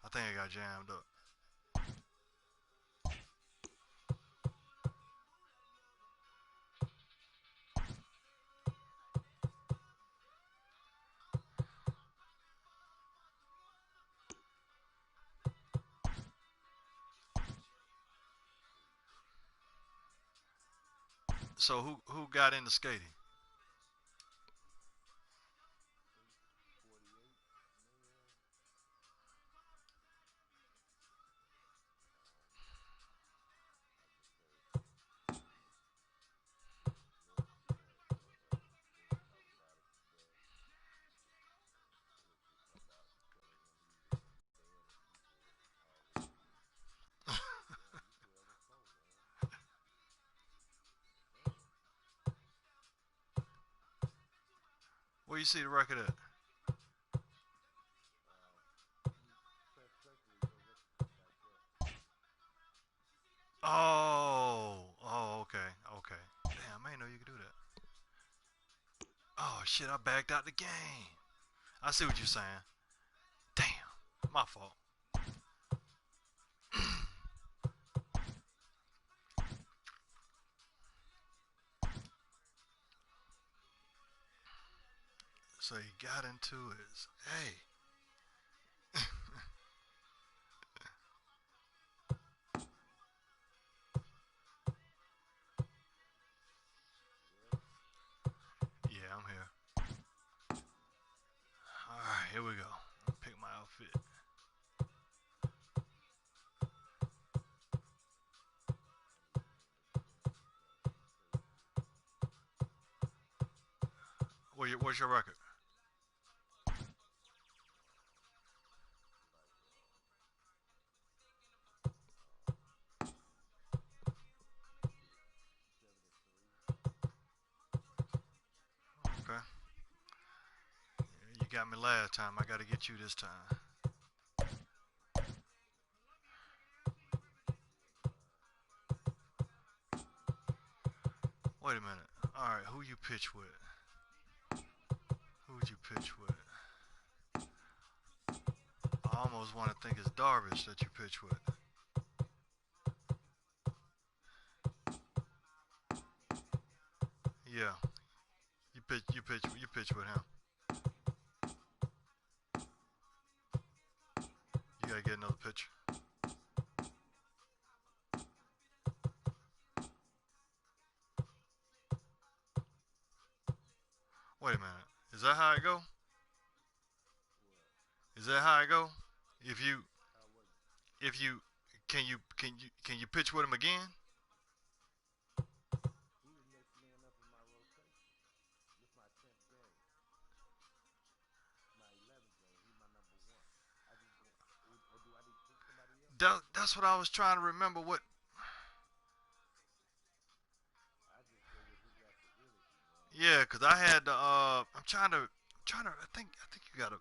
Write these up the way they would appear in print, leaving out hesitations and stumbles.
I think I got jammed up. So who got into skating? Where you see the record at? Oh, okay, okay. Damn, I didn't know you could do that. Oh shit, I backed out the game. I see what you're saying. Damn, my fault. So he got into his. Hey. Yeah, I'm here. Alright, here we go. Pick my outfit. What's your record? Okay. You got me last time. I gotta get you this time. Wait a minute. Alright, who you pitch with? Who'd you pitch with? I almost want to think it's Darvish that you pitch with. Yeah, you pitch with him. You gotta get another pitcher. Wait a minute. Is that how it go? Is that how it go? If you if you can you pitch with him again? That's what I was trying to remember. What? Yeah, cause I had the. I'm trying to. I think you gotta.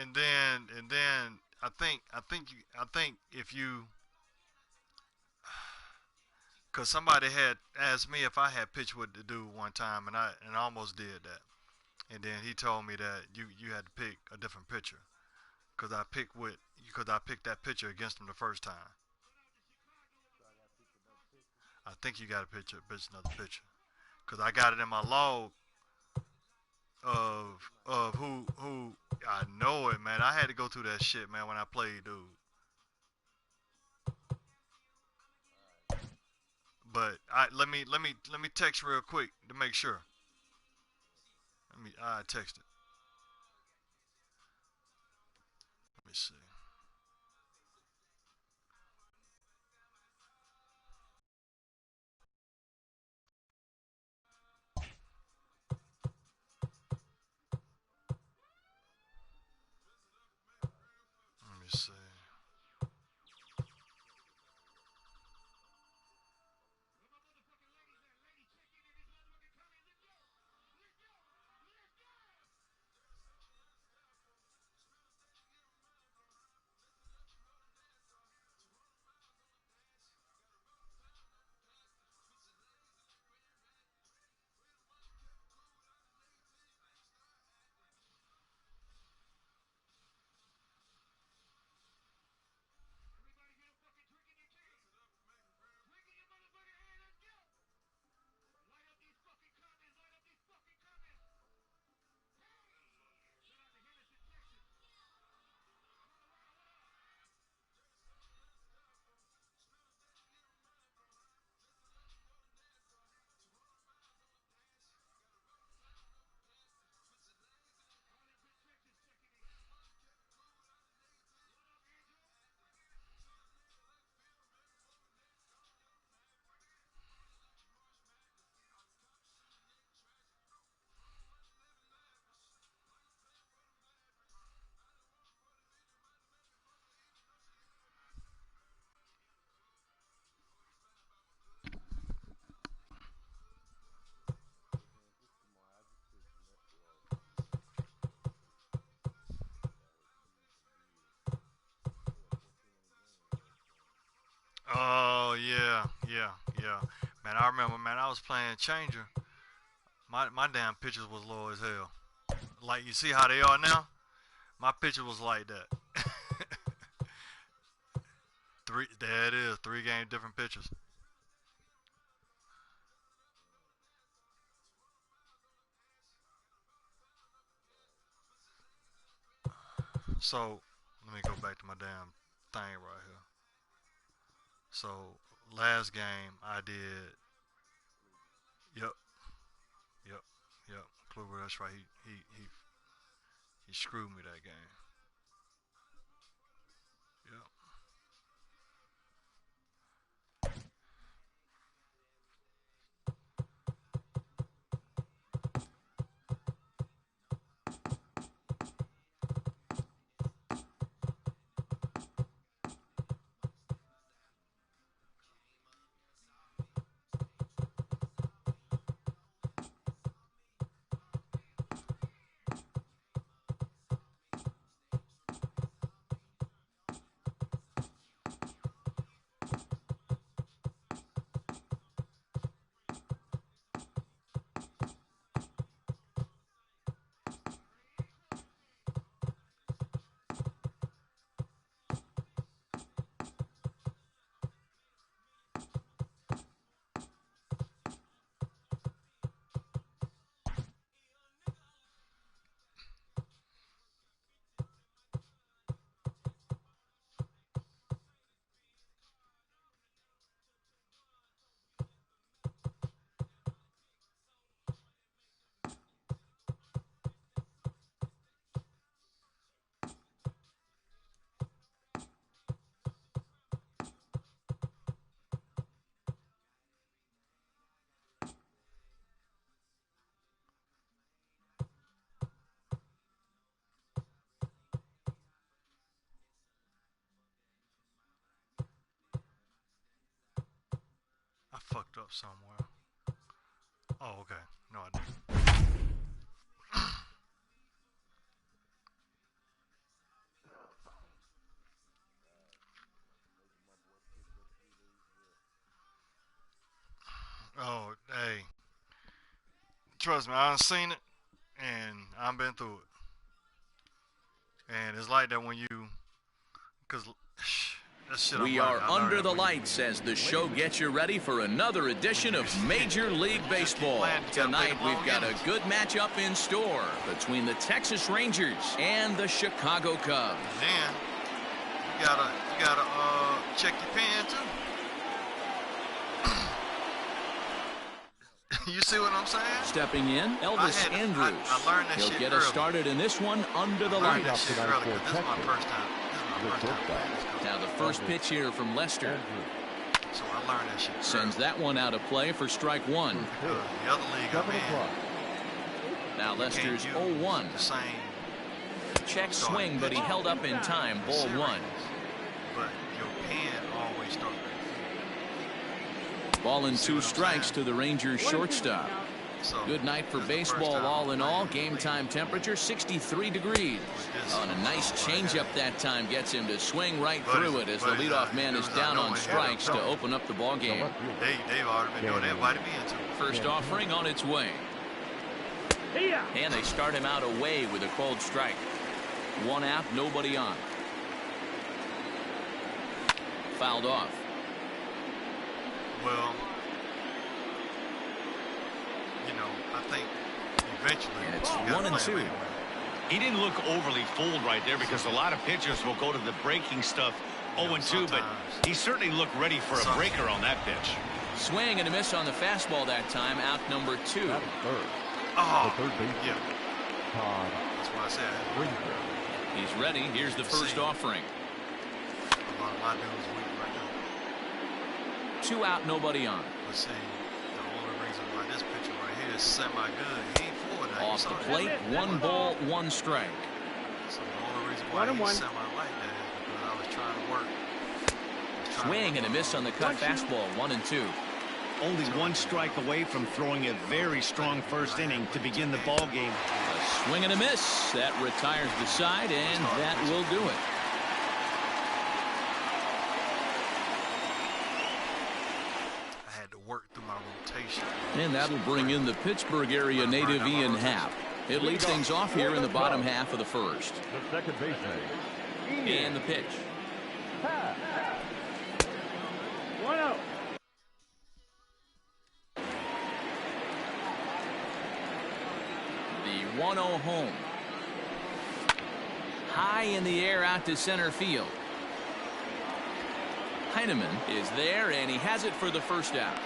And then I think if you, cause somebody had asked me if I had pitched with the dude one time, and I almost did that. And then he told me that you had to pick a different pitcher, cause I picked that pitcher against him the first time. I think you got to pitch another pitcher, cause I got it in my log of who I know it, man. I had to go through that shit, man, when I played, dude. But let me text real quick to make sure. I text it. Let me see. Let me see. Yeah, yeah, yeah. Man, I remember, man, I was playing Changer. My damn pitches was low as hell. Like, you see how they are now? My pitcher was like that. There it is, 3 game different pitchers. So, let me go back to my damn thing right here. So, last game I did, yep, yep, yep, Kluber, that's right, he screwed me that game. Yep. I fucked up somewhere. Oh, okay. No, I didn't. Oh, hey. Trust me, I done seen it, and I've been through it. And it's like that when you, cause that shit. We are under the lights as the show gets you ready for another edition of Major League Baseball. Tonight we've got a good matchup in store between the Texas Rangers and the Chicago Cubs. Then you gotta check your pen too. You see what I'm saying? Stepping in, Elvis Andrews. I learned that He'll shit get early. us started in this one under the I learned that lights. shit early, 'cause this is my first time. This is my first time. Now the first pitch here from Lester. So I learned that shit early. Sends that one out of play for strike one. The other league I'm in, Now Lester's 0-1. the same Check swing, but he held up in time. Ball series, one. but your pen always starts. Ball and 2 strikes to the Rangers shortstop. So Good night for baseball all in all. Game time temperature 63 degrees. On a nice changeup that time gets him to swing right through it as the leadoff man is down on strikes to open up the ball game. They've already been doing. They invited me into. First offering on its way. And they start him out away with a cold strike. 1 out, nobody on. Fouled off. Well, you know, I think eventually. And it's 1-2. He didn't look overly fooled right there because a lot of pitchers will go to the breaking stuff 0-2, but he certainly looked ready for a breaker on that pitch. Swing and a miss on the fastball that time. Out number 2. Oh, yeah. That's why I said. He's ready. Here's the first offering. A lot of my dudes weak right now. 2 out, nobody on. Let's see. The only reason why this pitcher right here is semi-good, he ain't forward now. Off the plate, 1 ball, 1 strike. So the only reason why he's semi-like that is because I was trying to work. Swing and a miss on the cut fastball. 1-2. Only 1 strike away from throwing a very strong first inning to begin the ball game. A swing and a miss. That retires the side, and that will do it. And that'll bring in the Pittsburgh area native Ian Happ. It leads things off here in the bottom half of the first. The second baseman. And the pitch. 1-0. The 1-0 home. High in the air out to center field. Heineman is there, and he has it for the first out.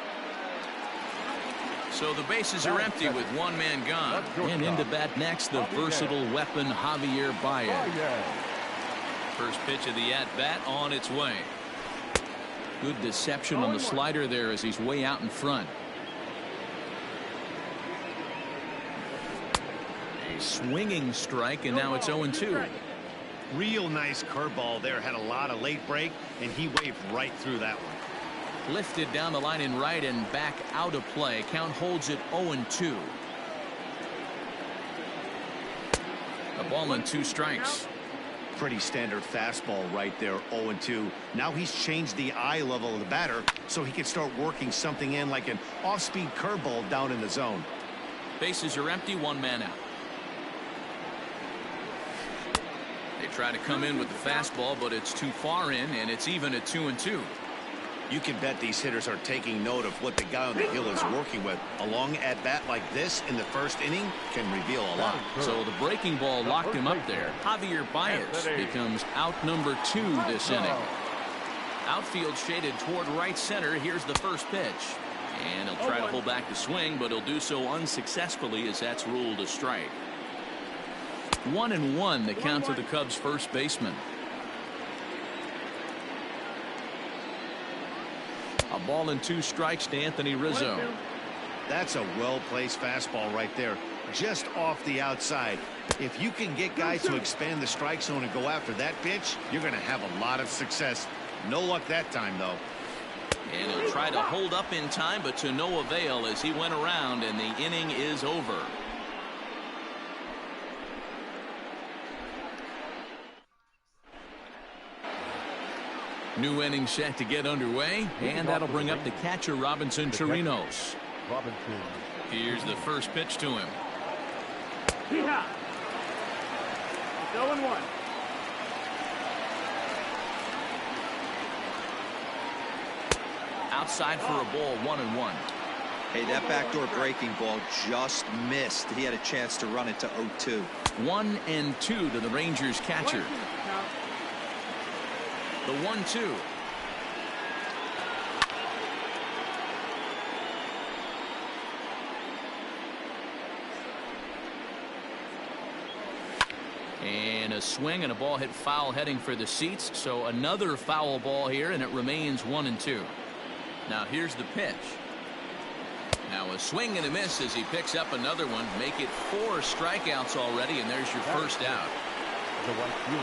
So the bases are empty with one man gone. And into bat next, the versatile weapon, Javier Baez. First pitch of the at-bat on its way. Good deception on the slider there as he's way out in front. A swinging strike, and now it's 0-2. Real nice curveball there. Had a lot of late break, and he waved right through that one. Lifted down the line in right and back out of play. Count holds it 0-2. A ball and 2 strikes. Pretty standard fastball right there, 0-2. Now he's changed the eye level of the batter so he can start working something in like an off-speed curveball down in the zone. Bases are empty, one man out. They try to come in with the fastball, but it's too far in, and it's even at 2-2. You can bet these hitters are taking note of what the guy on the hill is working with. A long at-bat like this in the first inning can reveal a lot. So the breaking ball locked him up there. Javier Baez becomes out number 2 this inning. Outfield shaded toward right center. Here's the first pitch. And he'll try to pull back the swing, but he'll do so unsuccessfully as that's ruled a strike. 1-1 the count to the Cubs first baseman. A ball and 2 strikes to Anthony Rizzo. That's a well-placed fastball right there, just off the outside. If you can get guys to expand the strike zone and go after that pitch, you're going to have a lot of success. No luck that time, though. And he'll try to hold up in time, but to no avail as he went around, and the inning is over. New inning set to get underway, and that'll bring up the catcher, Robinson Chirinos. Here's the first pitch to him. It's 0-1. Outside for a ball, 1-1. Hey, that backdoor breaking ball just missed. He had a chance to run it to 0-2. 1-2 to the Rangers catcher. The 1-2. And a swing and a ball hit foul heading for the seats. So another foul ball here, and it remains 1-2. Now here's the pitch. Now a swing and a miss as he picks up another one. Make it 4 strikeouts already, and there's your first out.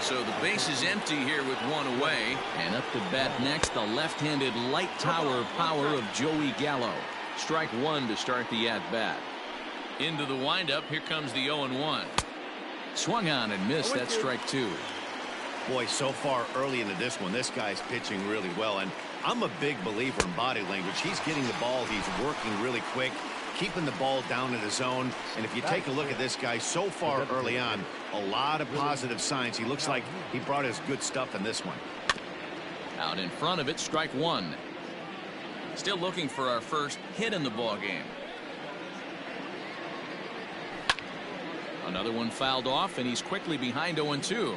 So the base is empty here with 1 away. And up to bat next, the left-handed light tower power of Joey Gallo. Strike 1 to start the at-bat. Into the windup, here comes the 0-1. Swung on and missed. That's strike 2. Boy, so far early into this one, this guy's pitching really well. And I'm a big believer in body language. He's getting the ball. He's working really quick, keeping the ball down in the zone. And if you take a look at this guy so far early on, a lot of positive signs. He looks like he brought his good stuff in this one. Out in front of it, strike 1. Still looking for our first hit in the ball game. Another one fouled off, and he's quickly behind 0-2.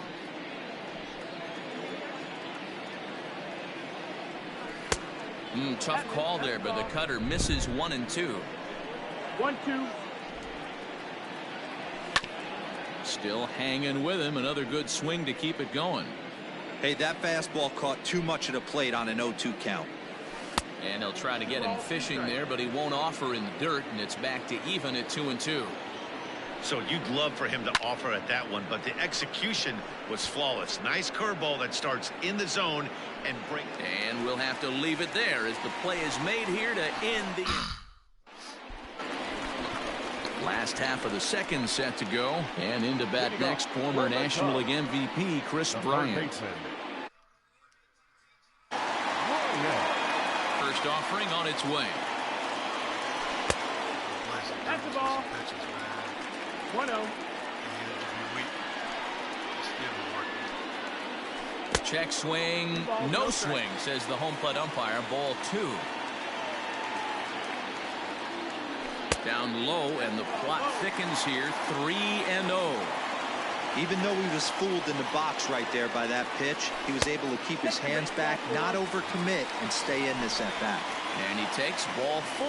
Tough call there, but the cutter misses 1-2. 1-2. Still hanging with him. Another good swing to keep it going. Hey, that fastball caught too much of the plate on an 0-2 count. And he'll try to get him fishing there, but he won't offer in the dirt, and it's back to even at 2-2. So you'd love for him to offer at that one, but the execution was flawless. Nice curveball that starts in the zone and break. And we'll have to leave it there as the play is made here to end the last half of the second set to go. And into bat next, former National League MVP Chris Bryant. First offering on its way. That's the ball. Pitches, man. 1-0. And if you're weak, it's still working. Check swing, no swing, says the home plate umpire. Ball 2. Down low, and the plot thickens here. 3-0. Even though he was fooled in the box right there by that pitch, he was able to keep his hands back, not overcommit, and stay in this at bat. And he takes ball 4.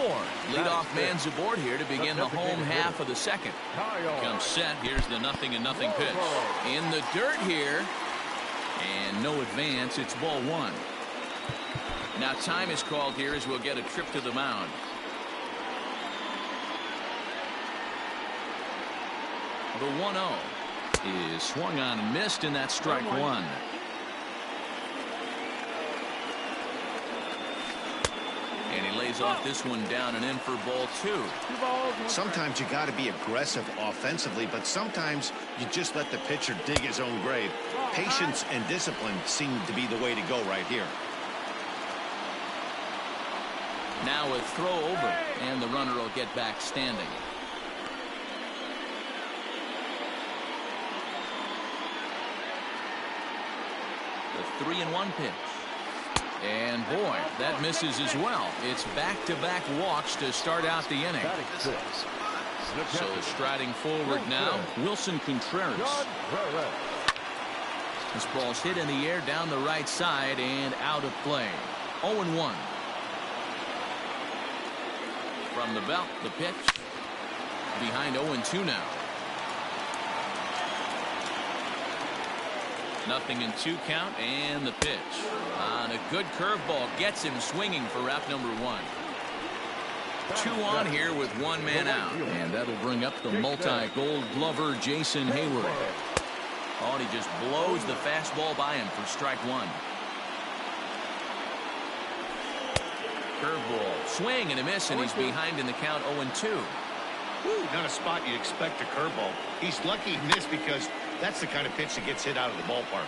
Leadoff man's aboard here to begin the home half of the second. Comes set. Here's the 0-0 pitch. In the dirt here. And no advance. It's ball 1. Now time is called here as we'll get a trip to the mound. The 1-0 is swung on and missed, and that's strike 1. And he lays off this one down and in for ball 2. Sometimes you got to be aggressive offensively, but sometimes you just let the pitcher dig his own grave. Patience and discipline seem to be the way to go right here. Now a throw over, and the runner will get back standing. The 3-1 pitch. And boy, that misses as well. It's back-to-back walks to start out the inning. So striding forward now, Wilson Contreras. This ball's hit in the air down the right side and out of play. 0-1. From the belt, the pitch. Behind 0-2 now. 0-2 count, and the pitch. On a good curveball, gets him swinging for out number 1. 2 on here with 1 man out. And that'll bring up the multi-gold glover, Jason Hayward. Oh, and he just blows the fastball by him for strike 1. Curveball, swing and a miss, and he's behind in the count 0-2. Not a spot you'd expect a curveball. He's lucky he missed because that's the kind of pitch that gets hit out of the ballpark.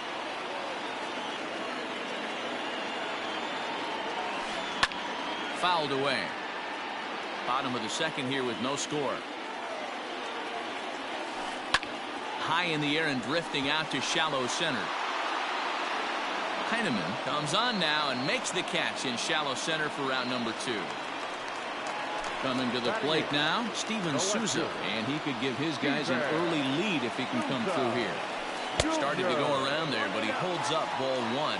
Fouled away. Bottom of the second here with no score. High in the air and drifting out to shallow center. Heineman comes on now and makes the catch in shallow center for out number 2. Coming to the plate now, Steven Souza, and he could give his guys an early lead if he can come through here. Started to go around there, but he holds up ball 1.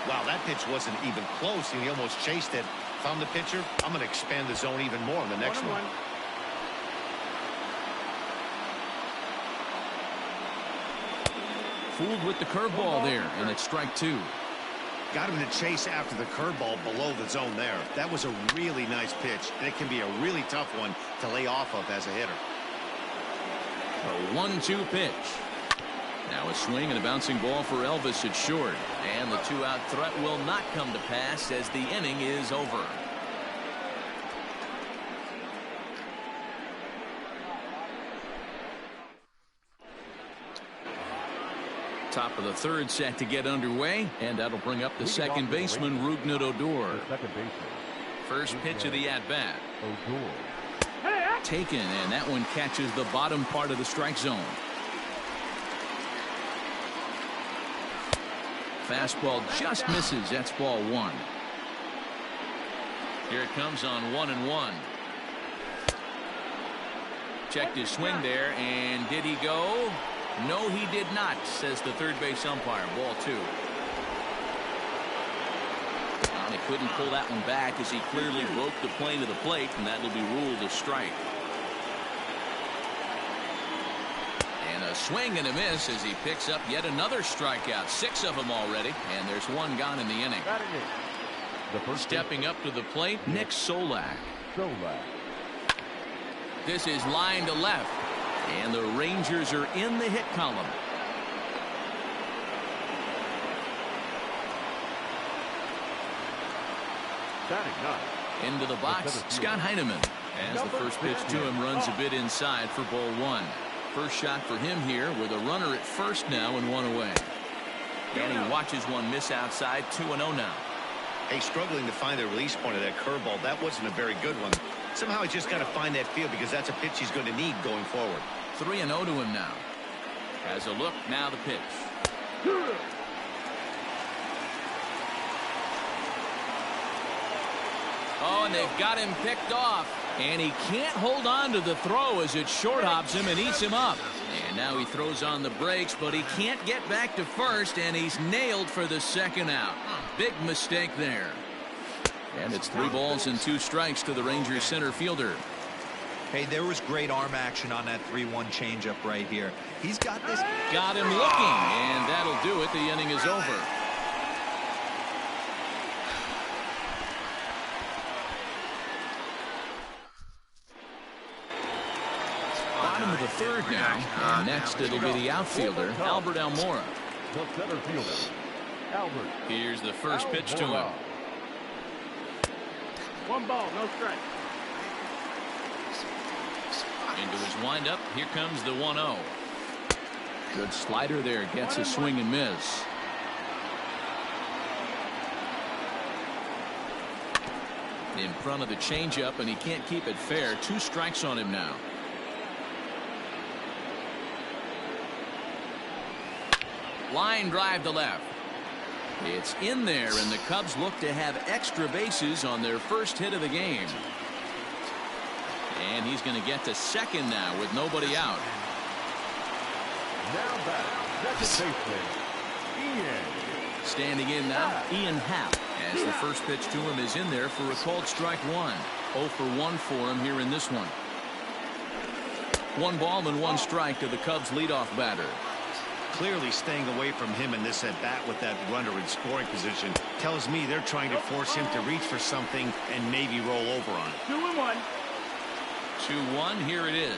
Wow, that pitch wasn't even close, and he almost chased it. Found the pitcher. I'm going to expand the zone even more in the next one. Fooled with the curveball there, and it's strike 2. Got him to chase after the curveball below the zone there. That was a really nice pitch, and it can be a really tough one to lay off of as a hitter. A 1-2 pitch. Now a swing and a bouncing ball for Elvis at short. And the 2-out threat will not come to pass as the inning is over. Top of the third set to get underway, and that'll bring up the second baseman, Rougned Odor. First pitch of the at-bat. Taken, and that one catches the bottom part of the strike zone. Fastball just misses. That's ball 1. Here it comes on 1-1. Checked his swing there, and did he go? No, he did not, says the third base umpire. Ball 2. Well, he couldn't pull that one back as he clearly broke the plane of the plate, and that will be ruled a strike. And a swing and a miss as he picks up yet another strikeout. 6 of them already, and there's 1 gone in the inning. Stepping up to the plate, Nick Solak. This is line to left. And the Rangers are in the hit column. Into the box, Scott Heineman. As the first pitch to him runs a bit inside for ball 1. First shot for him here with a runner at first now and 1 away. And he watches one miss outside. 2-0 now. Hey, struggling to find the release point of that curveball. That wasn't a very good one. Somehow he's just got to find that feel because that's a pitch he's going to need going forward. 3-0 to him now. Has a look, now the pitch. Oh, and they've got him picked off. And he can't hold on to the throw as it short hops him and eats him up. And now he throws on the brakes, but he can't get back to first, and he's nailed for the second out. Big mistake there. And it's 3 balls and 2 strikes to the Rangers center fielder. Hey, there was great arm action on that 3-1 changeup right here. He's got this. Got him looking, and that'll do it. The inning is over. Bottom of the third now, and next it'll be the outfielder, Albert Almora. The center fielder, Albert. Here's the first pitch to him. 1 ball, no strike. Into his windup, here comes the 1-0. Good slider there, gets a swing and miss. In front of the changeup, and he can't keep it fair. 2 strikes on him now. Line drive to left. It's in there, and the Cubs look to have extra bases on their first hit of the game. And he's going to get to second now with nobody out. Now back, second baseman, Ian. Standing in now, Ian Happ, as the first pitch to him is in there for a called strike 1. 0 for 1 for him here in this one. 1 ball and 1 strike to the Cubs leadoff batter. Clearly staying away from him in this at-bat with that runner in scoring position tells me they're trying to force him to reach for something and maybe roll over on it. 2-1. 2-1, here it is.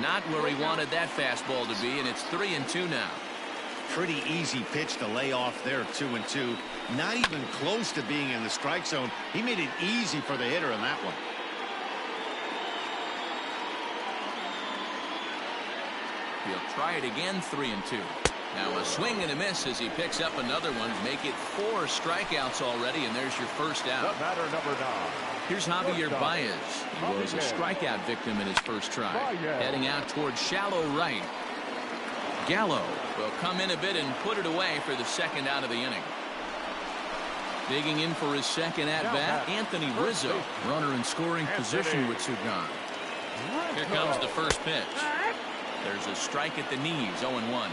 Not where he wanted that fastball to be, and it's 3-2 now. Pretty easy pitch to lay off there, 2-2. Not even close to being in the strike zone. He made it easy for the hitter in that one. He'll try it again, 3-2. Now a swing and a miss as he picks up another one. Make it 4 strikeouts already, and there's your first out. The batter, number 9. Here's Javier Baez. He was a strikeout victim in his first try. Heading out towards shallow right. Gallo will come in a bit and put it away for the second out of the inning. Digging in for his second at-bat, Anthony Rizzo. Runner in scoring position with Sugan. Here comes the first pitch. There's a strike at the knees, 0-1.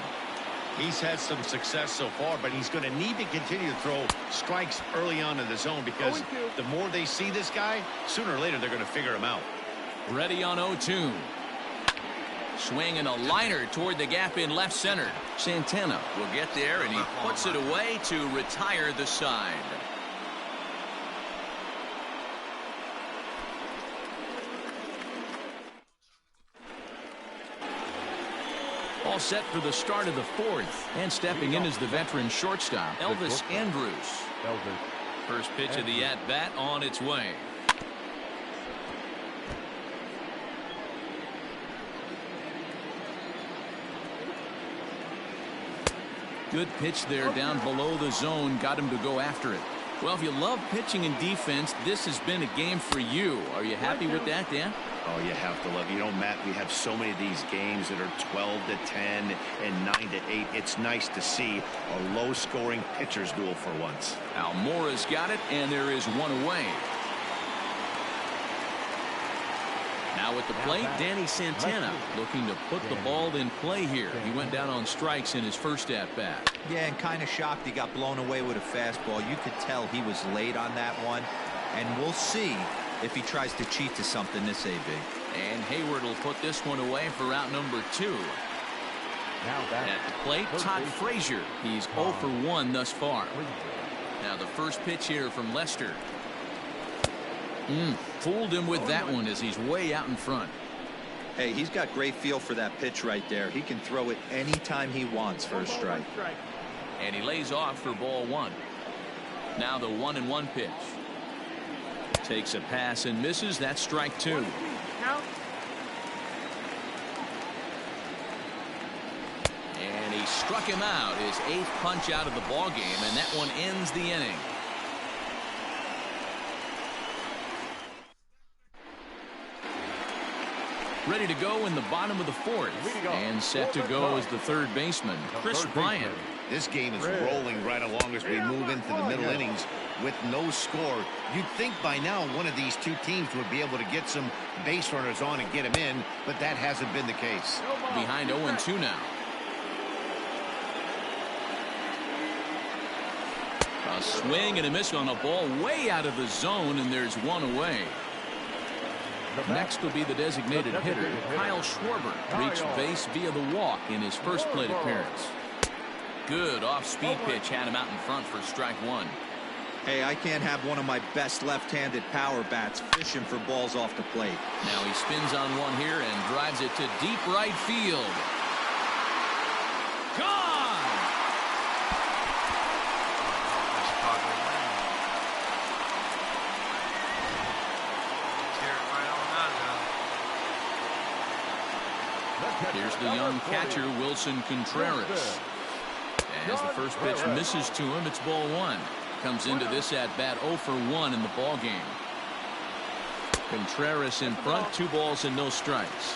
He's had some success so far, but he's going to need to continue to throw strikes early on in the zone because the more they see this guy, sooner or later they're going to figure him out. Ready on 0-2. Swing and a liner toward the gap in left center. Santana will get there, and he puts it away to retire the side. All set for the start of the fourth, and stepping in is the veteran shortstop, Elvis Andrus. First pitch of the at-bat on its way. Good pitch there down below the zone. Got him to go after it. Well, if you love pitching and defense, this has been a game for you. Are you happy with that, Dan? Oh, you have to love. You know, Matt, we have so many of these games that are 12-10 and 9-8. It's nice to see a low-scoring pitcher's duel for once. Almora's got it, and there is one away. Now at the plate, Danny Santana looking to put the ball in play here. He went down on strikes in his first at-bat. Yeah, and kind of shocked he got blown away with a fastball. You could tell he was late on that one, and we'll see if he tries to cheat to something this AB. And Hayward will put this one away for out number 2. At the plate, Todd Frazier. He's 0 for 1 thus far. Now the first pitch here from Lester. Fooled him with that one as he's way out in front. Hey, he's got great feel for that pitch right there. He can throw it anytime he wants for a strike. And he lays off for ball 1. Now the 1-1 pitch. Takes a pass and misses. That's strike 2. He struck him out, his 8th punch out of the ball game, and that one ends the inning. Ready to go in the bottom of the 4th, and set to go is the 3rd baseman, Chris Bryant. This game is rolling right along as we move into the middle innings with no score. You'd think by now one of these two teams would be able to get some base runners on and get them in, but that hasn't been the case. Behind 0-2 now. A swing and a miss on a ball way out of the zone, and there's one away. Next will be the designated hitter, Kyle Schwarber. Reached base via the walk in his first plate appearance. Good off-speed pitch had him out in front for strike 1. Hey, I can't have one of my best left-handed power bats fishing for balls off the plate. Now he spins on one here and drives it to deep right field. Gone! Here's the young catcher, Wilson Contreras. As the first pitch misses to him, it's ball 1. Comes into this at-bat 0 for 1 in the ball game. Contreras in front, 2 balls and no strikes.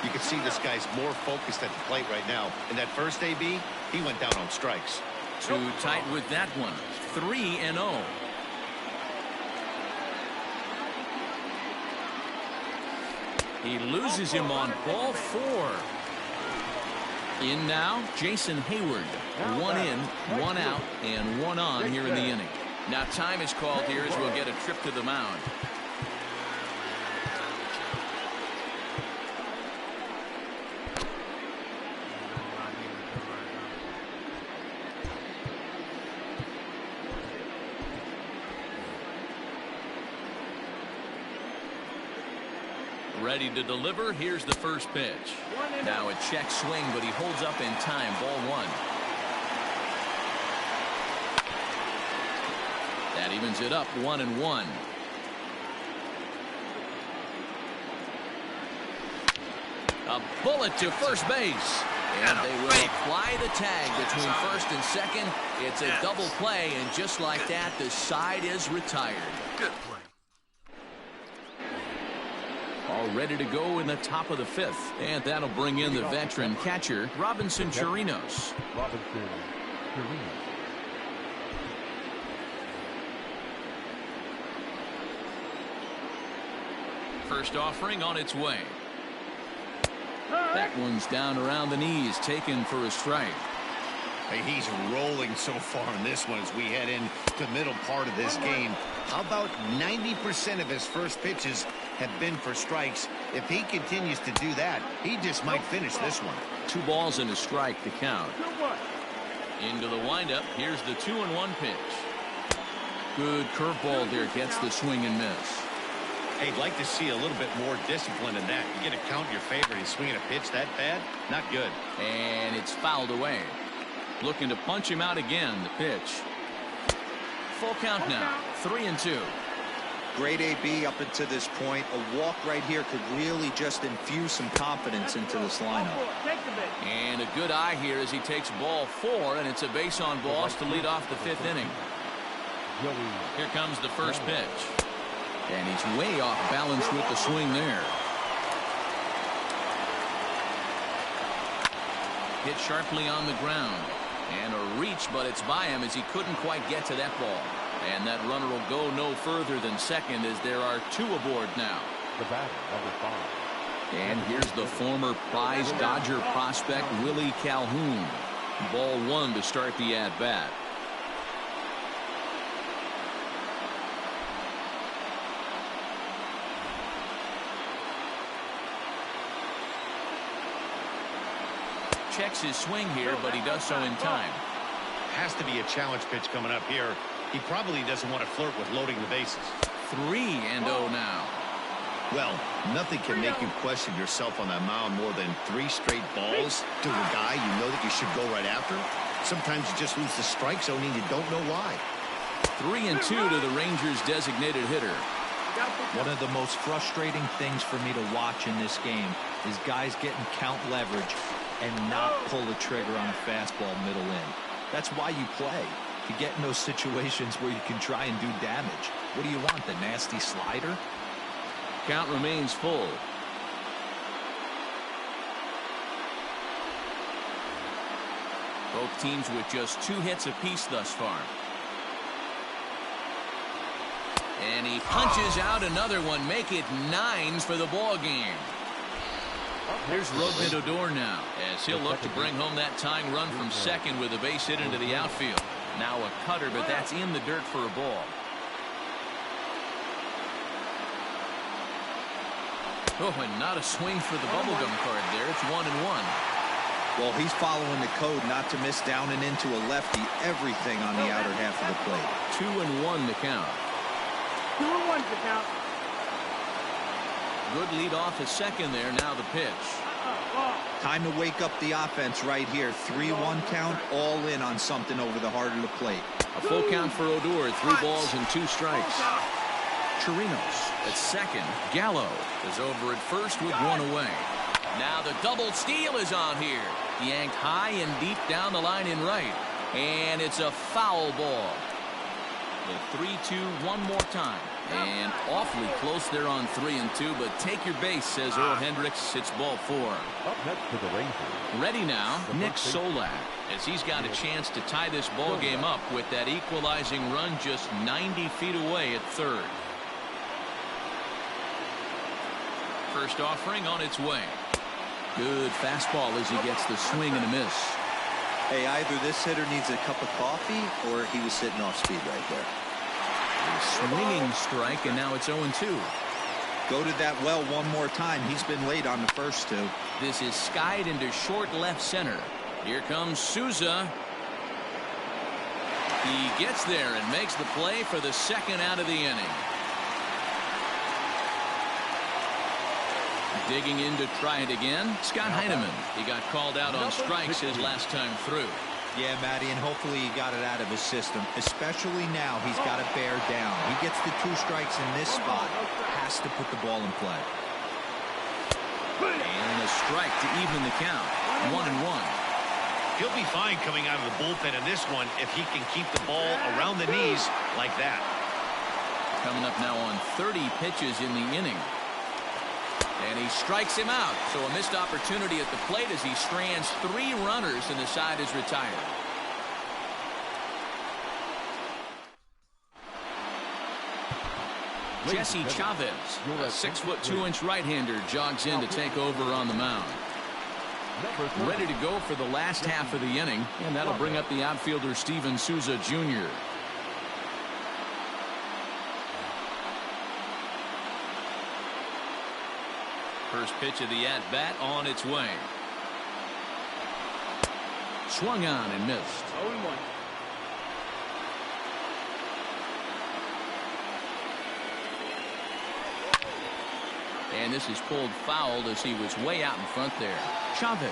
You can see this guy's more focused at the plate right now. In that first AB, he went down on strikes. Too tight with that one. 3-0. He loses him on ball 4. In now, Jason Hayward. 1 in, 1 out, and 1 on here in the inning. Now time is called here as we'll get a trip to the mound. Ready to deliver. Here's the first pitch. Now a check swing, but he holds up in time. Ball 1. That evens it up 1-1. A bullet to first base. And they will apply the tag between first and second. It's a double play, and just like that, the side is retired. Good play. All ready to go in the top of the 5th. And that'll bring in the veteran catcher, Robinson Chirinos. First offering on its way. That one's down around the knees, taken for a strike. Hey, he's rolling so far in this one as we head in the middle part of this game. How about 90% of his first pitches have been for strikes? If he continues to do that, he just might finish this one. 2 balls and a strike to count. Into the windup. Here's the 2-1 pitch. Good curveball there. Gets the swing and miss. Hey, I'd like to see a little bit more discipline in that. You get a count in your favor and he's swinging a pitch that bad? Not good. And it's fouled away. Looking to punch him out again. The pitch. Full count now. 3-2. Great AB up until this point. A walk right here could really just infuse some confidence into this lineup. And a good eye here as he takes ball 4, and it's a base on balls to lead off the 5th inning. Here comes the first pitch. And he's way off balance with the swing there. Hit sharply on the ground. And a reach, but it's by him as he couldn't quite get to that ball. And that runner will go no further than second as there are 2 aboard now. The batter, number 5. And here's the former prize Dodger prospect, Willie Calhoun. Ball 1 to start the at-bat. Checks his swing here, but he does so in time. Has to be a challenge pitch coming up here. He probably doesn't want to flirt with loading the bases. 3-0 now. Well, nothing can make you question yourself on that mound more than 3 straight balls to a guy you know that you should go right after. Sometimes you just lose the strike zone and you don't know why. 3-2 to the Rangers' designated hitter. One of the most frustrating things for me to watch in this game is guys getting count leverage and not pull the trigger on a fastball middle in. That's why you play, to get in those situations where you can try and do damage. What do you want, the nasty slider? Count remains full. Both teams with just 2 hits apiece thus far. And he punches out another one. Make it 9s for the ball game. Here's Rougned Odor now, as he'll look to bring home that tying run from second with a base hit into the outfield. Now a cutter, but that's in the dirt for a ball. Oh, and not a swing for the bubblegum card there. It's 1-1. Well, he's following the code not to miss down and into a lefty. Everything on the outer half of the plate. 2-1 the count. 2-1 the count. Good lead off at second there. Now the pitch. Time to wake up the offense right here. 3-1 count, all in on something over the heart of the plate. A full count for Odor. 3 balls and 2 strikes. Chirinos at second. Gallo is over at first with 1 away. Now the double steal is on here. Yanked high and deep down the line in right. And it's a foul ball. The 3-2 one more time. And awfully close there on 3-2, but take your base, says Earl Hendricks. It's ball 4. Up next to the Rangers. Ready now, Nick Solak, as he's got a chance to tie this ball game up with that equalizing run just 90 feet away at third. First offering on its way. Good fastball as he gets the swing and a miss. Hey, either this hitter needs a cup of coffee or he was sitting off speed right there. A swinging strike, and now it's 0-2. Go to that well one more time. He's been late on the first 2. This is skied into short left center. Here comes Souza. He gets there and makes the play for the second out of the inning. Digging in to try it again, Scott Heineman. He got called out on strikes his last time through. Yeah, Matty, and hopefully he got it out of his system. Especially now, he's got to bear down. He gets the 2 strikes in this spot. Has to put the ball in play. And a strike to even the count. 1-1. He'll be fine coming out of the bullpen in this one if he can keep the ball around the knees like that. Coming up now on 30 pitches in the inning. And he strikes him out. So a missed opportunity at the plate as he strands 3 runners and the side is retired. Jesse Chavez, a 6'2" right-hander, jogs in to take over on the mound. Ready to go for the last half of the inning, and that'll bring up the outfielder Steven Souza Jr. First pitch of the at-bat on its way. Swung on and missed. 0-1. And this is pulled foul as he was way out in front there. Chavez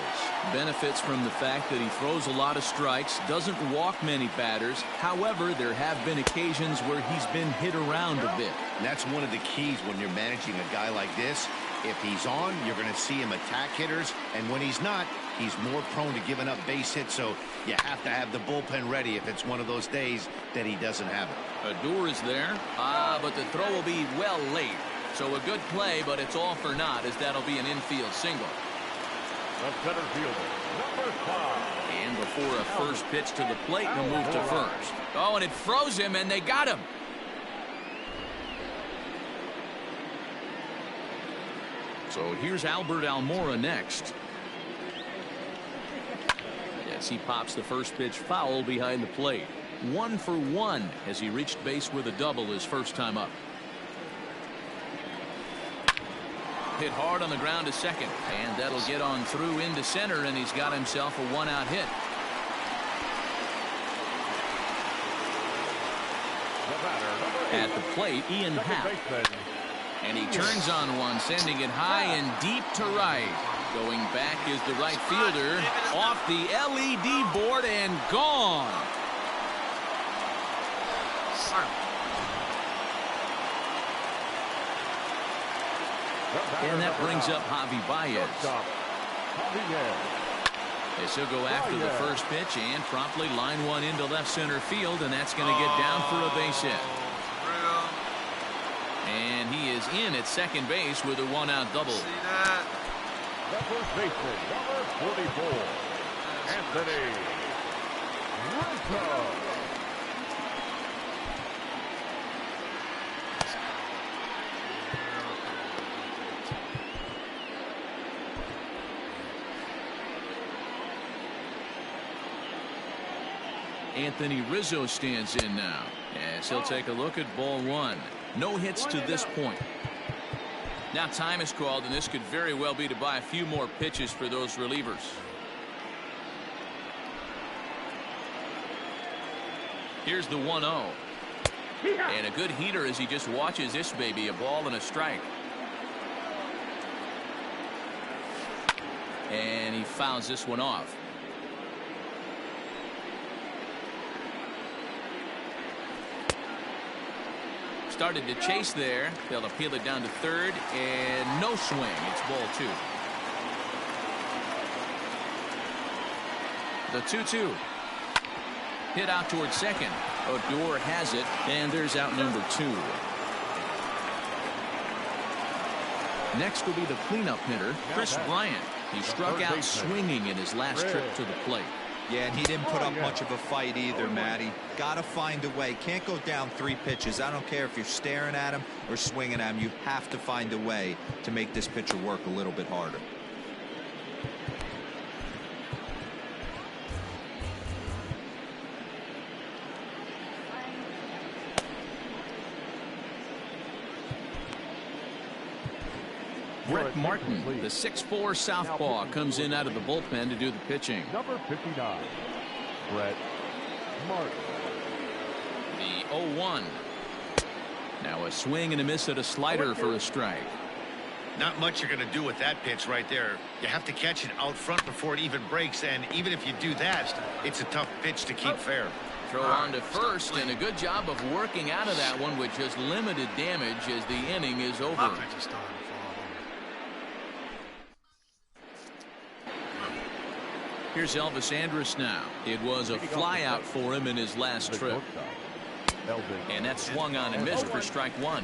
benefits from the fact that he throws a lot of strikes, doesn't walk many batters. However, there have been occasions where he's been hit around a bit. And that's one of the keys when you're managing a guy like this. If he's on, you're going to see him attack hitters, and when he's not, he's more prone to giving up base hits, so you have to have the bullpen ready if it's one of those days that he doesn't have it. Odor is there, but the throw will be well late. So a good play, but it's all for naught, as that'll be an infield single. The center fielder, number 5. And before a first pitch to the plate, he'll move to first. Oh, and it froze him, and they got him. So here's Albert Almora next. Yes, he pops the first pitch foul behind the plate. 1 for 1 as he reached base with a double his first time up. Hit hard on the ground to second, and that'll get on through into center, and he's got himself a 1-out hit. At the plate, Ian Happ. And he turns on one, sending it high and deep to right. Going back is the right fielder. Off the LED board and gone. And that brings up Javi Baez. As he'll go after the first pitch and promptly line one into left center field, and that's going to get down for a base hit. And he is in at second base with a one-out double. See that? The first baseman, number 44, Anthony Rizzo. Anthony Rizzo stands in now as he'll take a look at ball one. No hits to this point. Now time is called, and this could very well be to buy a few more pitches for those relievers. Here's the 1-0. And a good heater as he just watches this baby, a ball and a strike. And he fouls this one off. Started to chase there. They'll appeal it down to third, and no swing. It's ball two. The 2-2. Hit out towards second. Odor has it, and there's out number two. Next will be the cleanup hitter, Chris Bryant. He struck out swinging in his last trip to the plate. Yeah, and he didn't put up much of a fight either, Matty. Got to find a way. Can't go down 3 pitches. I don't care if you're staring at him or swinging at him. You have to find a way to make this pitcher work a little bit harder. Brett Martin, the 6'4" southpaw, comes in out of the bullpen to do the pitching. Number 59, Brett Martin. The 0-1. Now a swing and a miss at a slider for a strike. Not much you're going to do with that pitch right there. You have to catch it out front before it even breaks, and even if you do that, it's a tough pitch to keep fair. Throw on to first, and a good job of working out of that one with just limited damage as the inning is over. Here's Elvis Andrus now. It was a flyout for him in his last trip. And that swung on and missed for strike one.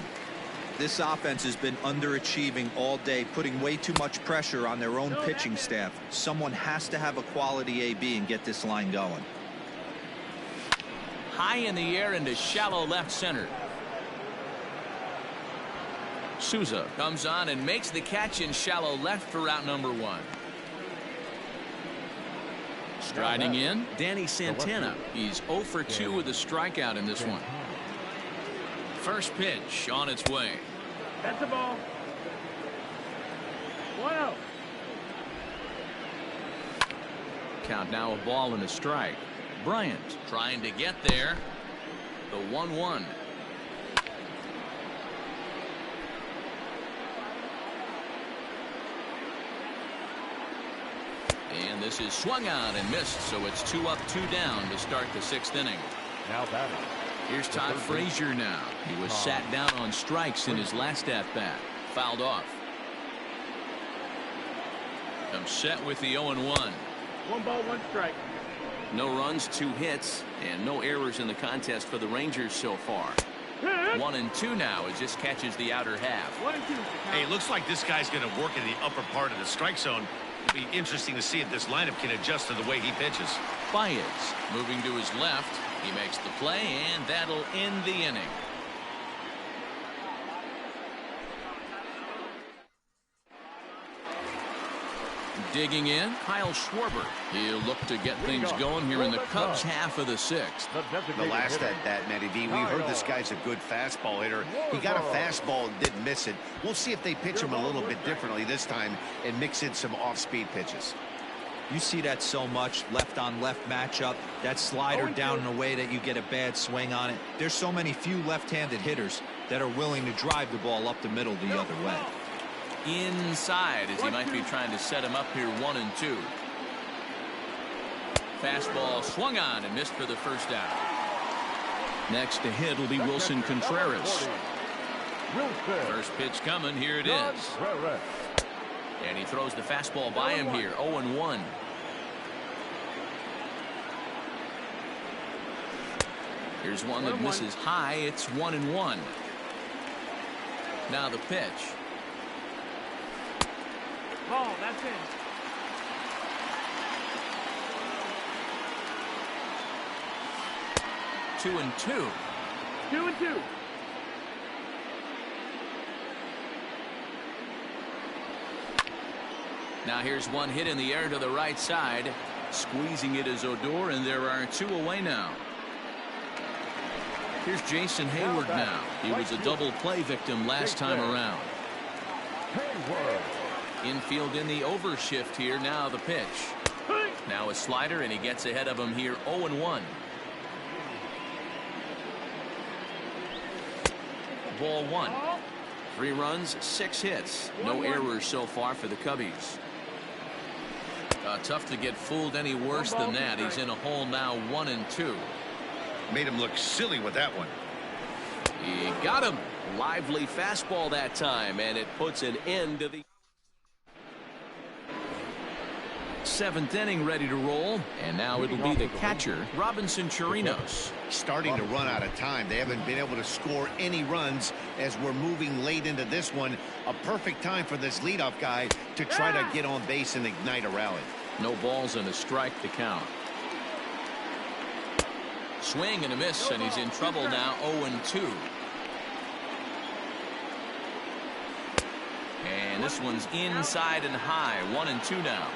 This offense has been underachieving all day, putting way too much pressure on their own pitching staff. Someone has to have a quality AB and get this line going. High in the air into shallow left center. Souza comes on and makes the catch in shallow left for out number one. Striding in, Danny Santana. He's 0 for 2 with a strikeout in this one. First pitch on its way. That's the ball. 1-0. Count now, a ball and a strike. Bryant trying to get there. The 1-1. And this is swung on and missed, so it's 2 up, 2 down to start the 6th inning. Now batting. Here's Todd Frazier now. He was sat down on strikes in his last at-bat. Fouled off. I'm set with the 0-1. 1 ball, 1 strike. No runs, 2 hits, and no errors in the contest for the Rangers so far. 1-2 now as this catches the outer half. 1-2. Hey, it looks like this guy's going to work in the upper part of the strike zone. It'll be interesting to see if this lineup can adjust to the way he pitches. Baez moving to his left. He makes the play, and that'll end the inning. Digging in, Kyle Schwarber. He'll look to get things going here in the Cubs half of the 6th. The last at that, Matty V, we heard this guy's a good fastball hitter. He got a fastball and didn't miss it. We'll see if they pitch him a little bit differently this time and mix in some off-speed pitches. You see that so much, left-on-left matchup. That slider down in a way that you get a bad swing on it. There's so many few left-handed hitters that are willing to drive the ball up the middle the other way. Inside as he might be trying to set him up here 1-2. Fastball swung on and missed for the first out. Next to hit will be Wilson Contreras. First pitch coming. Here it is. And he throws the fastball by him here. 0-1. Here's one that misses high. It's 1-1. Now the pitch. Ball, that's it. 2-2. 2-2. Now here's one hit in the air to the right side. Squeezing it is Odor, and there are 2 away now. Here's Jason Hayward now. He was a double play victim last time around. Infield in the overshift here. Now the pitch. Now a slider, and he gets ahead of him here. 0-1. Ball 1. 3 runs, 6 hits. No errors so far for the Cubbies. Tough to get fooled any worse than that. He's in a hole now, 1-2. Made him look silly with that one. He got him. Lively fastball that time, and it puts an end to the 7th inning, ready to roll. And now it'll be the catcher, Robinson Chirinos. Starting to run out of time. They haven't been able to score any runs as we're moving late into this one. A perfect time for this leadoff guy to try to get on base and ignite a rally. No balls and a strike to count. Swing and a miss, and he's in trouble now. 0-2. And this one's inside and high. 1-2 now.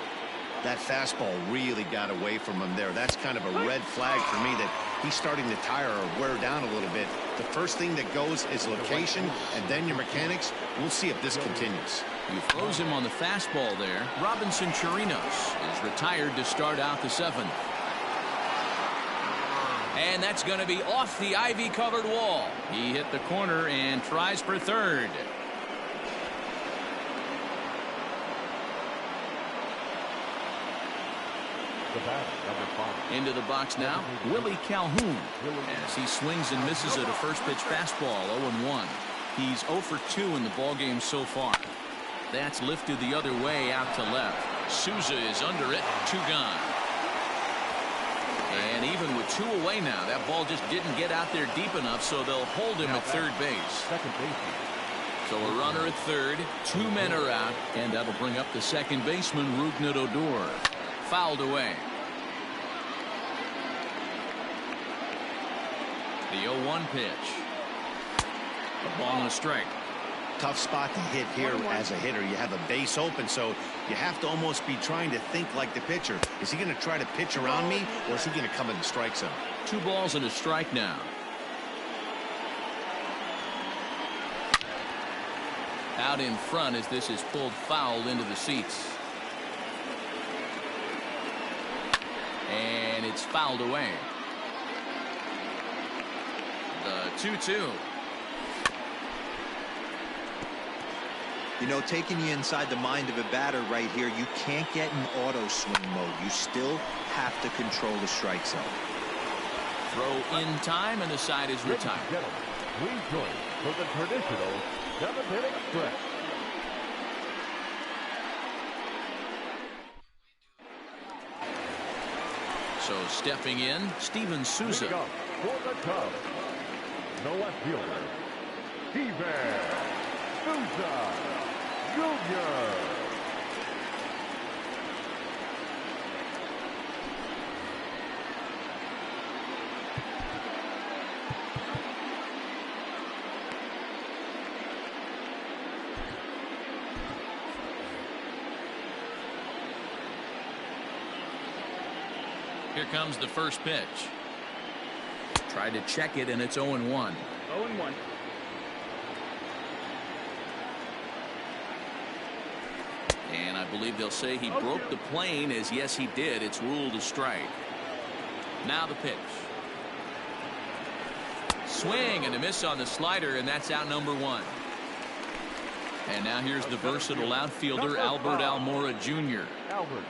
That fastball really got away from him there. That's kind of a red flag for me that he's starting to tire or wear down a little bit. The first thing that goes is location and then your mechanics. We'll see if this continues. You froze him on the fastball there. Robinson Chirinos is retired to start out the 7th. And that's going to be off the ivy-covered wall. He hit the corner and tries for third. Into the box now, Willie Calhoun, as he swings and misses at a first pitch fastball. 0-1. He's 0 for 2 in the ballgame so far. That's lifted the other way out to left. Souza is under it. 2 gone. And even with 2 away now, that ball just didn't get out there deep enough, so they'll hold him at third base. So a runner at third, 2 men are out, and that'll bring up the second baseman, Rougned Odor. Fouled away. The 0-1 pitch. A ball and a strike. Tough spot to hit here as a hitter. You have a base open, so you have to almost be trying to think like the pitcher. Is he going to try to pitch around me, or is he going to come in the strike zone? 2 balls and a strike now. Out in front as this is pulled foul into the seats. And it's fouled away. The 2-2. You know, taking you inside the mind of a batter right here, you can't get in auto swing mode. You still have to control the strike zone. Throw in time, and the side is retired. We join for the traditional 7th inning stretch. So stepping in, Steven Souza. Leading up for the Cubs, the left fielder, Steven Souza Jr. Here comes the first pitch. Tried to check it, and it's 0-1. 0-1. And I believe they'll say he broke the plane, as yes he did. It's ruled a strike. Now the pitch. Swing and a miss on the slider, and that's out number 1. And now here's the versatile outfielder, Albert Almora Jr. Albert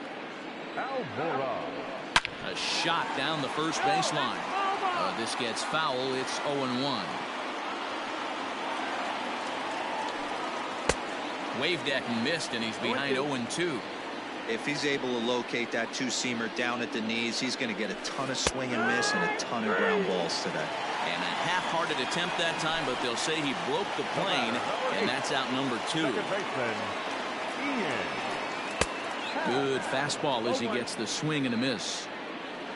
Almora. A shot down the first baseline. This gets foul. It's 0-1. Waved at and missed, and he's behind 0-2. If he's able to locate that two-seamer down at the knees, he's going to get a ton of swing and miss and a ton of ground balls today. And a half-hearted attempt that time, but they'll say he broke the plane, and that's out number 2. Good fastball as he gets the swing and a miss.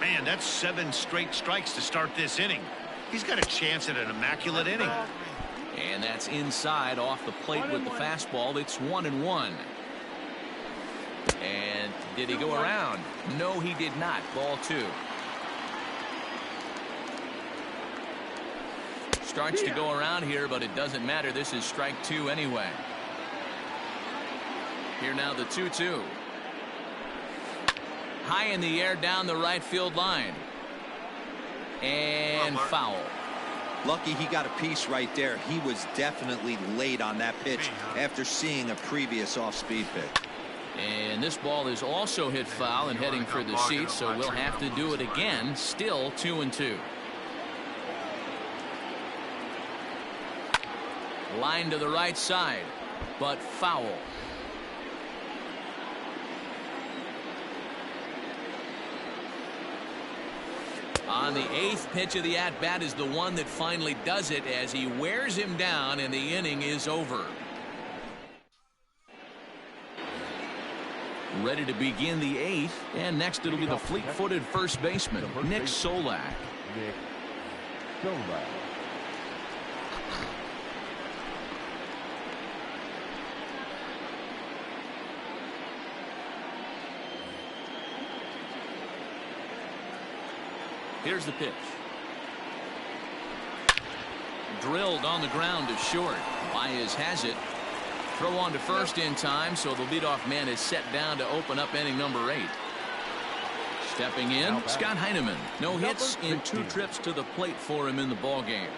Man, that's 7 straight strikes to start this inning. He's got a chance at an immaculate inning. And that's inside off the plate with the fastball. It's 1-1. And did he go around? No, he did not. Ball 2. Starts to go around here, but it doesn't matter. This is strike 2 anyway. Here now the 2-2. High in the air down the right field line. And foul. Lucky he got a piece right there. He was definitely late on that pitch after seeing a previous off-speed pitch. And this ball is also hit foul and heading for the seats, so we'll have to do it again. Still 2-2. Line to the right side, but foul. On the 8th pitch of the at-bat is the one that finally does it as he wears him down, and the inning is over. Ready to begin the 8th, and next it'll be the fleet-footed first baseman, Nick Solak. Nick Solak. Here's the pitch. Drilled on the ground to short. Baez has it. Throw on to first in time, so the leadoff man is set down to open up inning number 8. Stepping in, Scott Heineman. No hits in 2 trips to the plate for him in the ballgame.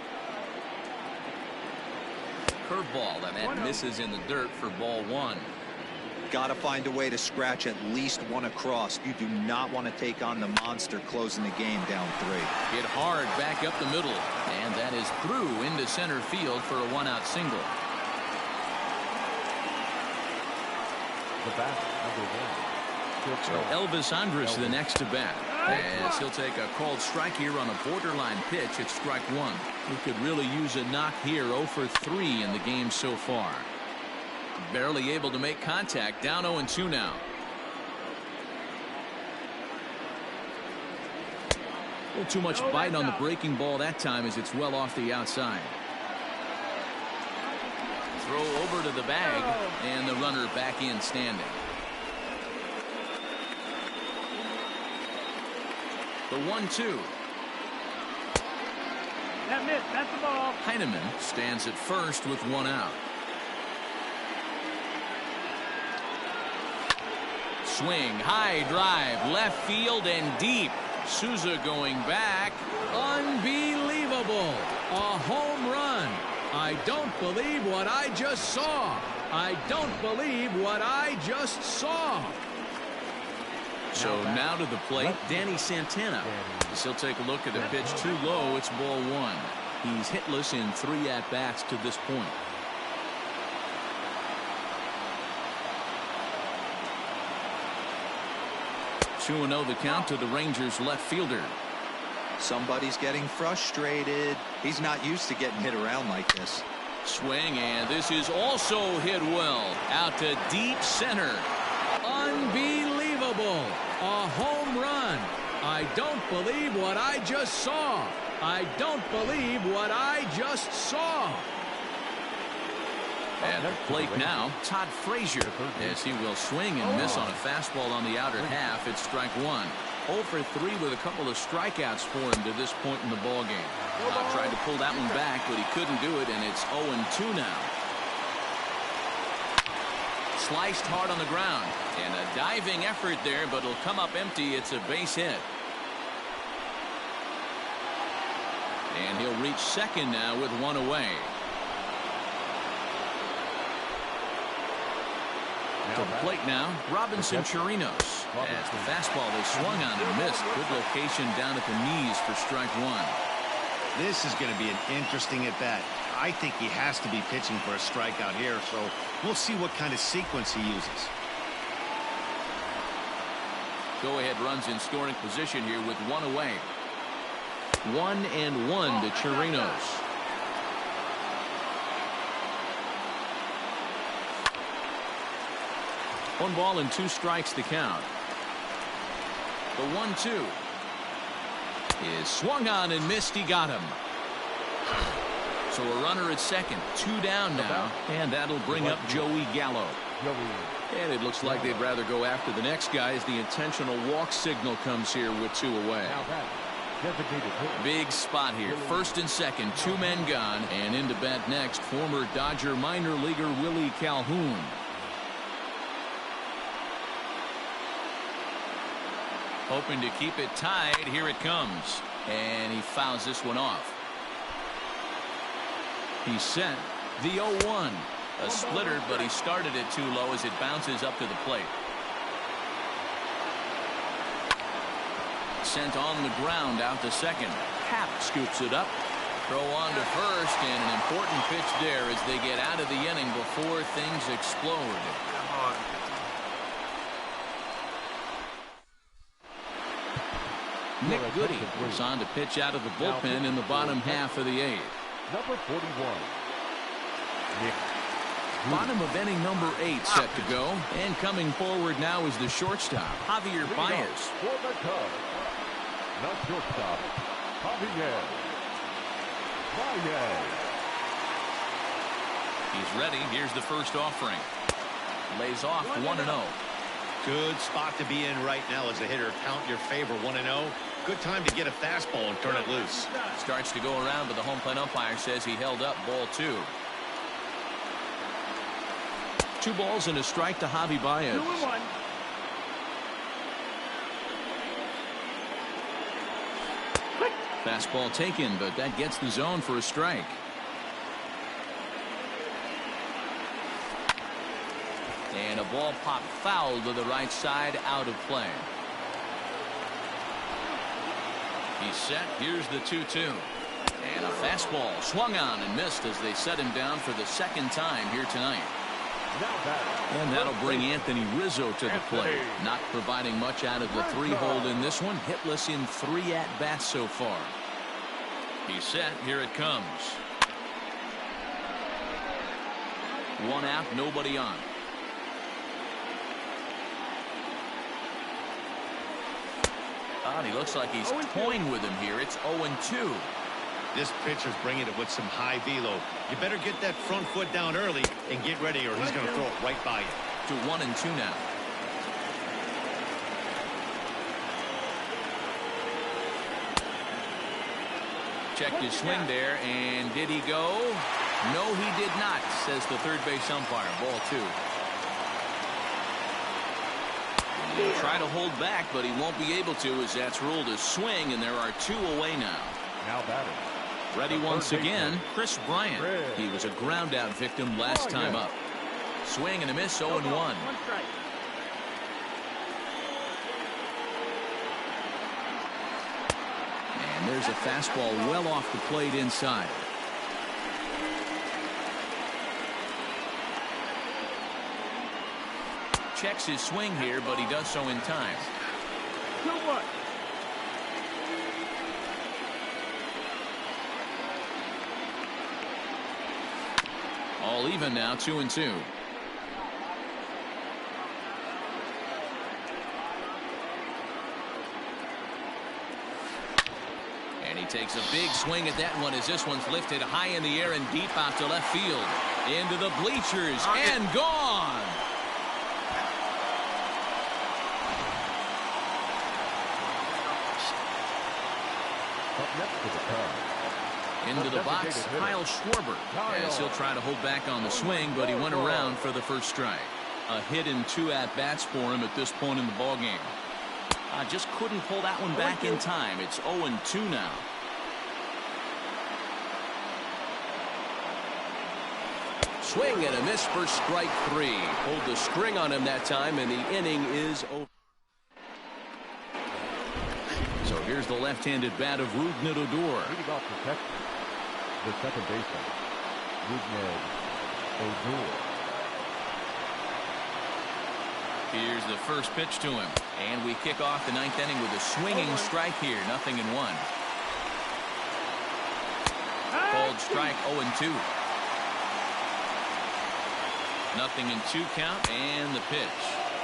Curveball, and that misses in the dirt for ball 1. Got to find a way to scratch at least one across. You do not want to take on the monster closing the game down 3. Hit hard back up the middle, and that is through into center field for a 1-out single. The bat, number 1. So Elvis Andrus the next to bat, as he'll take a called strike here on a borderline pitch at strike 1. He could really use a knock here. 0 for 3 in the game so far. Barely able to make contact. Down 0-2 now. A little too much bite on the breaking ball that time as it's well off the outside. Throw over to the bag, and the runner back in standing. The 1-2. That missed. That's the ball. Heineman stands at first with 1 out. Swing, high drive, left field and deep. Souza going back. Unbelievable. A home run. I don't believe what I just saw. I don't believe what I just saw. So now to the plate, Danny Santana. As he'll take a look at the pitch too low. It's ball 1. He's hitless in 3 at-bats to this point. 2-0 the count to the Rangers left fielder. Somebody's getting frustrated. He's not used to getting hit around like this. Swing, and this is also hit well. Out to deep center. Unbelievable. A home run. I don't believe what I just saw. I don't believe what I just saw. At the plate now, Todd Frazier, as he will swing and miss on a fastball on the outer half. It's strike 1. 0 for 3 with a couple of strikeouts for him to this point in the ballgame. Tried to pull that one back, but he couldn't do it, and it's 0-2 now. Sliced hard on the ground, and a diving effort there, but it'll come up empty. It's a base hit. And he'll reach second now with 1 away. To the plate now, Robinson Chirinos. As the fastball they swung on and missed. Good location down at the knees for strike 1. This is going to be an interesting at-bat. I think he has to be pitching for a strikeout here, so we'll see what kind of sequence he uses. Go-ahead runs in scoring position here with one away. 1-1 to Chirinos. One ball and two strikes to count. The 1-2 is swung on and missed. He got him. So a runner at second, 2 down now, and that'll bring up Joey Gallo. And it looks like they'd rather go after the next guy as the intentional walk signal comes here with 2 away. Big spot here, first and second, 2 men gone, and into bat next, former Dodger minor leaguer Willie Calhoun. Hoping to keep it tied. Here it comes, and he fouls this one off. He's set. The 0-1. A splitter, but he started it too low as it bounces up to the plate. Sent on the ground out to second. Happ scoops it up. Throw on to first, and an important pitch there as they get out of the inning before things explode. Nick Goody was on to pitch out of the bullpen in the bottom half of the 8th. Number 41. Nick. Bottom of inning number 8 set to go. And coming forward now is the shortstop, Javier Baez. For the Cubs, the shortstop, Javier Baez. He's ready. Here's the first offering. Lays off 1-0. Good spot to be in right now as a hitter. Count your favor, 1-0. Good time to get a fastball and turn it loose. Starts to go around, but the home plate umpire says he held up ball 2. 2 balls and a strike to Javi Baez. 2-1. Fastball taken, but that gets the zone for a strike. And a ball popped foul to the right side, out of play. He's set. Here's the 2-2. And a fastball swung on and missed as they set him down for the second time here tonight. And that'll bring Anthony Rizzo to the plate. Not providing much out of the 3-hole in this one. Hitless in 3 at-bats so far. He's set. Here it comes. 1 out, nobody on. He looks like he's toying with him here. It's 0-2. This pitcher's bringing it with some high velo. You better get that front foot down early and get ready, or he's going to throw it right by you. To 1-2 now. Checked his swing there, and did he go? No, he did not, says the third base umpire. Ball 2. He'll try to hold back, but he won't be able to as that's ruled a swing, and there are 2 away now. Now batting. Ready once again, Chris Bryant. He was a ground out victim last time up. Swing and a miss, 0-1. 1 strike. And there's a fastball well off the plate inside. Checks his swing here, but he does so in time. 2-1. All even now, 2-2. And he takes a big swing at that one as this one's lifted high in the air and deep out to left field. Into the bleachers and gone. Up next to the Cubs. Into the box, Kyle Schwarber, as he'll try to hold back on the swing, but he went around for the first strike. A hit in 2 at-bats for him at this point in the ballgame. Just couldn't pull that one back in time. It's 0-2 now. Swing and a miss for strike 3. Pulled the string on him that time, and the inning is over. So here's the left-handed bat of Rougned Odor. Leading off the Texas, the second baseman, Rougned Odor. Here's the first pitch to him. And we kick off the 9th inning with a swinging strike here. 0-1. Called strike 0-2. 0-2 count and the pitch.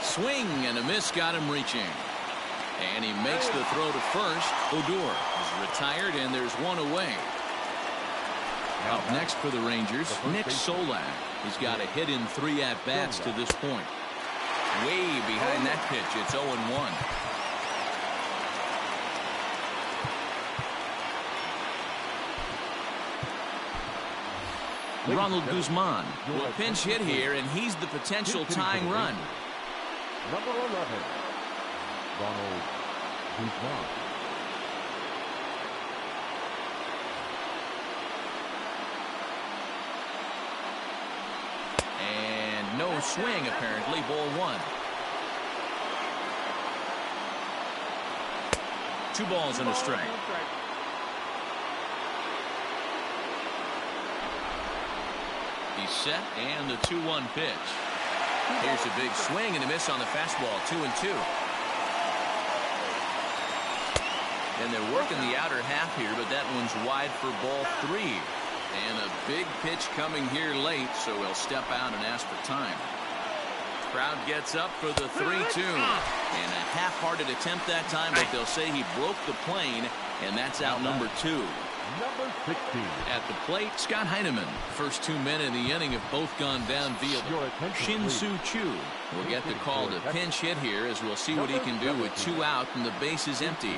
Swing and a miss got him reaching. And he makes the throw to first. Odor is retired and there's one away. Up next for the Rangers, Nick Solak. He's got a hit in 3 at-bats to this point. Way behind that pitch. It's 0-1. Ronald Guzman will pinch hit here, and he's the potential tying run. Number 11, Ronald Guzman. And no swing, apparently. Ball 1. 2 balls and a strike. He's set, and the 2-1 pitch. Here's a big swing and a miss on the fastball. 2-2. And they're working the outer half here, but that one's wide for ball 3. And a big pitch coming here late, so he'll step out and ask for time. Crowd gets up for the 3-2. And a half-hearted attempt that time, but they'll say he broke the plane, and that's out number 2. Number 16. At the plate, Scott Heineman. First 2 men in the inning have both gone down via Shin-Soo Choo will get the call to pinch hit here, as we'll see what he can do with 2 out and the base is empty.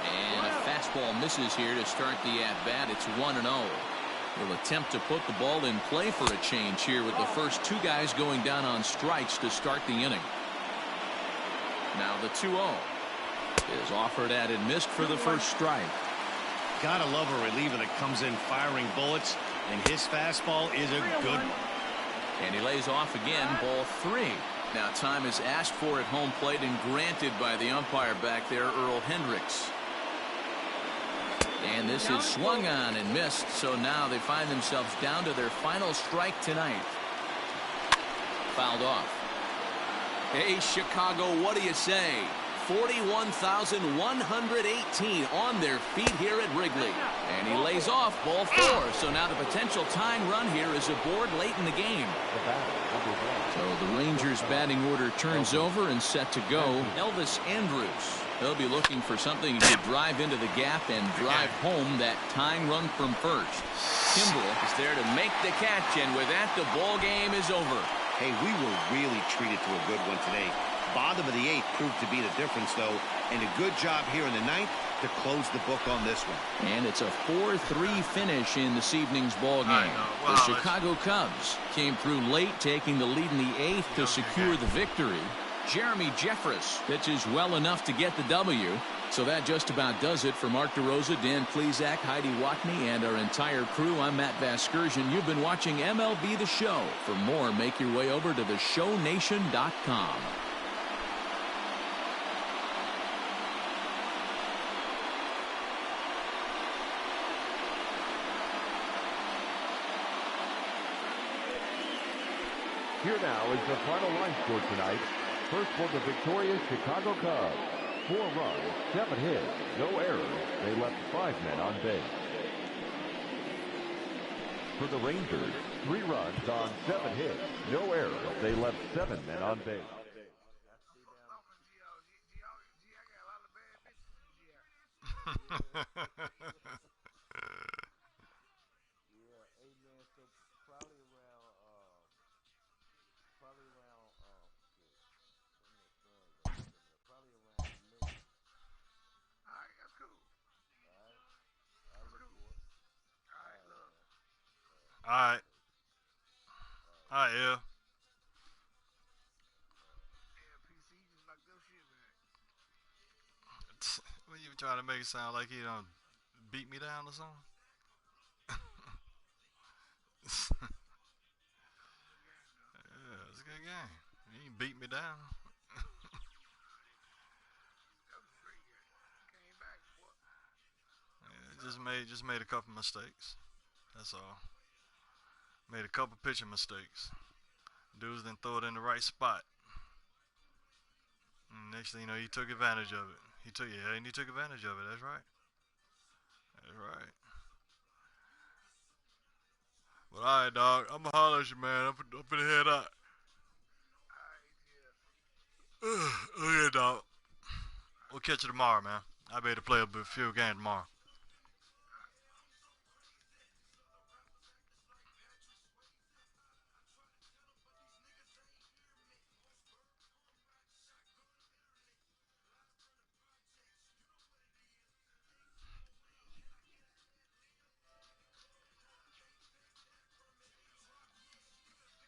And a fastball misses here to start the at-bat. It's 1-0. He'll attempt to put the ball in play for a change here with the first 2 guys going down on strikes to start the inning. Now the 2-0 is offered at and missed for the first strike. Gotta love a reliever that comes in firing bullets, and his fastball is a good one. And he lays off again, ball 3. Now time is asked for at home plate and granted by the umpire back there, Earl Hendricks. And this is swung on and missed, so now they find themselves down to their final strike tonight. Fouled off. Hey, Chicago, what do you say? 41,118 on their feet here at Wrigley. And he lays off ball 4. So now the potential tying run here is aboard late in the game. So the Rangers batting order turns over and set to go. Elvis Andrus. They'll be looking for something to drive into the gap and drive home that tying run from first. Kimbrel is there to make the catch, and with that, the ball game is over. Hey, we were really treated to a good one today. Bottom of the 8th proved to be the difference, though, and a good job here in the 9th to close the book on this one. And it's a 4-3 finish in this evening's ball game. Wow, the Chicago Cubs came through late, taking the lead in the 8th to secure the victory. Jeremy Jeffress pitches well enough to get the W. So that just about does it for Mark DeRosa, Dan Plesac, Heidi Watney, and our entire crew. I'm Matt Vasgersian. You've been watching MLB The Show. For more, make your way over to theshownation.com. Here now is the final line score tonight. First for the victorious Chicago Cubs. 4 runs, 7 hits, no errors. They left 5 men on base. For the Rangers, 3 runs on 7 hits, no errors. They left 7 men on base. Alright. Alright, yeah. What you trying to make it sound like he don't beat me down or something? Yeah, it's a good game. He ain't beat me down. Yeah, just made a couple mistakes. That's all. Made a couple pitching mistakes. Dudes didn't throw it in the right spot. And next thing you know, he took advantage of it. He took advantage of it. That's right. That's right. But all right, dog. I'm gonna holler at you, man. I'm finna head out. Okay, dog. We'll catch you tomorrow, man. I'll be able to play a few games tomorrow.